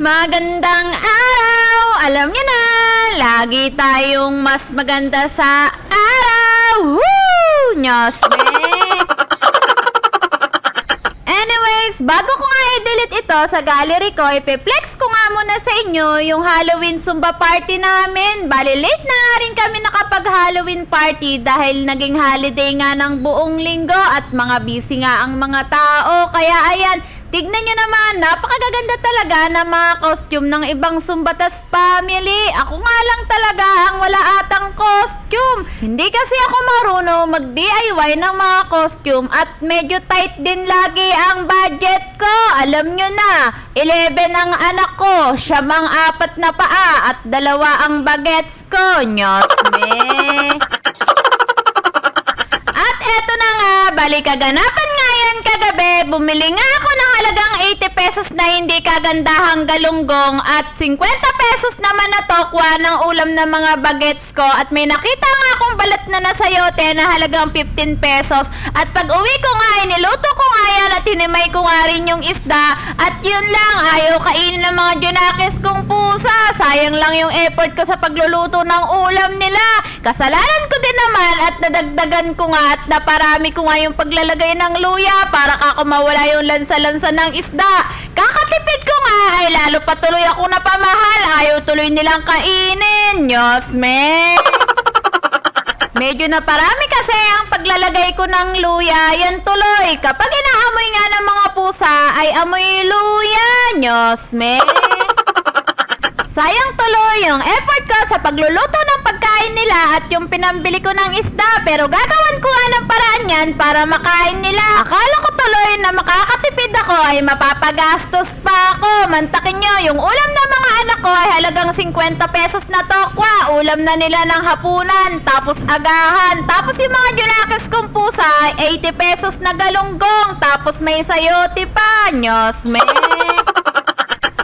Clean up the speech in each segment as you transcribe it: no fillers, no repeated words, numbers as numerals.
Magandang araw! Alam niyo na, lagi tayong mas maganda sa araw! Woo! Nyosme! Anyways, bago ko nga i-delete ito sa gallery ko, ipe-flex ko nga muna sa inyo yung Halloween Zumba party namin. Bali, late na nga rin kami nakapag-Halloween party dahil naging holiday nga ng buong linggo at mga busy nga ang mga tao. Kaya ayan, tignan nyo naman, napakagaganda talaga ng mga costume ng ibang Zumbatas family. Ako nga lang talaga ang wala atang costume. Hindi kasi ako marunong mag-DIY ng mga costume at medyo tight din lagi ang budget ko. Alam nyo na, 11 ang anak ko, siyam ang 4 na paa at 2 ang bagets ko. Nyosme! At eto na nga, balikaganapan nga yan kagabi, bumili nga ako ng halagang 80 pesos na hindi kagandahang galunggong at 50 pesos naman na tokwa ng ulam ng mga bagets ko at may nakita nga akong balat na nasayote na halagang 15 pesos at pag uwi ko nga ay niluto ko nga yan at hinimay ko nga rin yung isda at yun lang, ayaw kainin ng mga junakis kong pusa. Sayang lang yung effort ko sa pagluluto ng ulam nila. Kasalanan ko din naman at nadagdagan ko nga at naparami ko nga yung paglalagay ng luya para kako mawala yung lansa-lansa ng isda. Kakatipid ko nga ay lalo pa tuloy ako napamahal. Ayaw tuloy nilang kainin. Nyosme! Medyo naparami kasi ang paglalagay ko ng luya. Yan tuloy. Kapag inaamoy nga ng mga pusa ay amoy luya. Nyosme! Sayang tuloy yung effort ko sa pagluluto ng pagkain nila at yung pinambili ko ng isda, pero gagawan ko nga ng paraan yan para makain nila. Akala ko tuloy na makakatipid ako ay mapapagastos pa ako. Mantakin nyo, yung ulam ng mga anak ko ay halagang 50 pesos na tokwa. Ulam na nila ng hapunan, tapos agahan. Tapos yung mga junakis kong pusa ay 80 pesos na galunggong, tapos may sayote pa. Nyosme!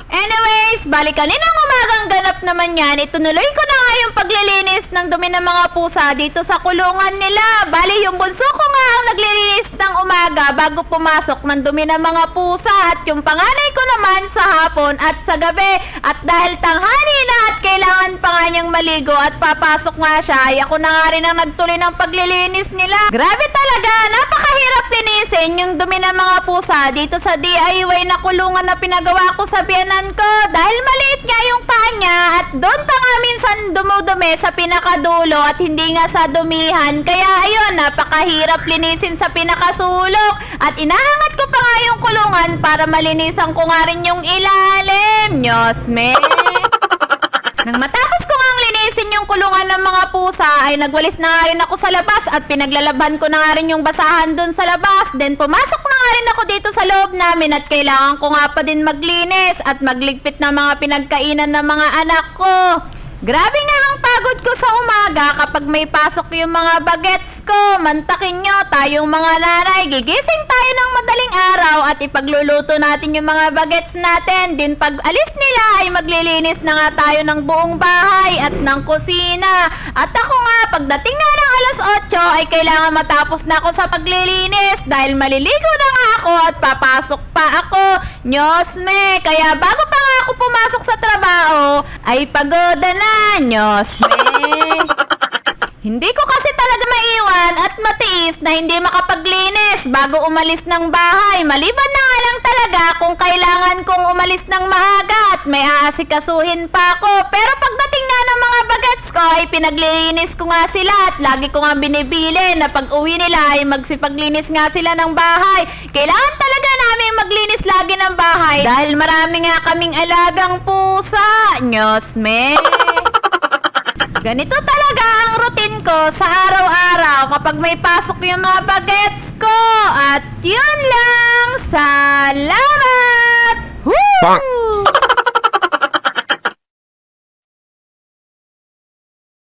Anyways, bali kaninang umagang ganap naman yan, itunuloy ko na nga yung paglilinis ng dumi ng mga pusa dito sa kulungan nila. Bali, yung bunso ko nga ang naglilinis ng umaga bago pumasok ng dumi ng mga pusa at yung panganay ko naman sa hapon at sa gabi. At dahil tanghali na at kailangan pa nga niyang maligo at papasok nga siya, ay ako na nga rin ang nagtuloy ng paglilinis nila. Grabe talaga, napakahirap linisin yung dumi ng mga pusa dito sa DIY na kulungan na pinagawa ko sa biyanan ko dahil maliit nga yung paa niya at doon pa nga minsan dumudumi sa pinakadulo at hindi nga sa dumihan. Kaya ayun, napakahirap linisin sa pinakasulok at inahangat ko pa nga yung kulungan para malinisan ko nga rin yung ilalim. Nyosme! Nang matapos ko nga linisin yung kulungan ng mga pusa ay nagwalis na nga rin ako sa labas at pinaglalabhan ko na nga rin yung basahan dun sa labas. Then pumasok na nga rin ako dito sa loob namin at kailangan ko nga pa din maglinis at magligpit ng mga pinagkainan ng mga anak ko. Grabe nga ang pagod ko sa umaga kapag may pasok yung mga bagets ko. Mantakin nyo, tayong mga nanay, gigising tayo ng madaling araw at ipagluluto natin yung mga bagets natin. Din pag alis nila ay maglilinis na nga tayo ng buong bahay at ng kusina. At ako nga, pagdating na ng alas 8 ay kailangan matapos na ako sa paglilinis dahil maliligo na nga ako at papasok pa ako. Nyosme! Kaya bago pa nga ako pumasok sa trabaho ay pagoda na. Nyosme! Hindi ko kasi talaga maiwan at matiis na hindi makapaglinis bago umalis ng bahay. Maliban na nga lang talaga kung kailangan kong umalis ng maaga at may aasikasuhin pa ako. Pero pagdating nga ng mga bagets ko ay pinaglinis ko nga sila at lagi ko nga binibili na pag uwi nila ay magsipaglinis nga sila ng bahay. Kailangan talaga namin maglinis lagi ng bahay dahil marami nga kaming alagang pusa. Nyosme! Ganito talaga ang routine ko sa araw-araw kapag may pasok yung mga bagets ko. At yun lang. Salamat! Woo!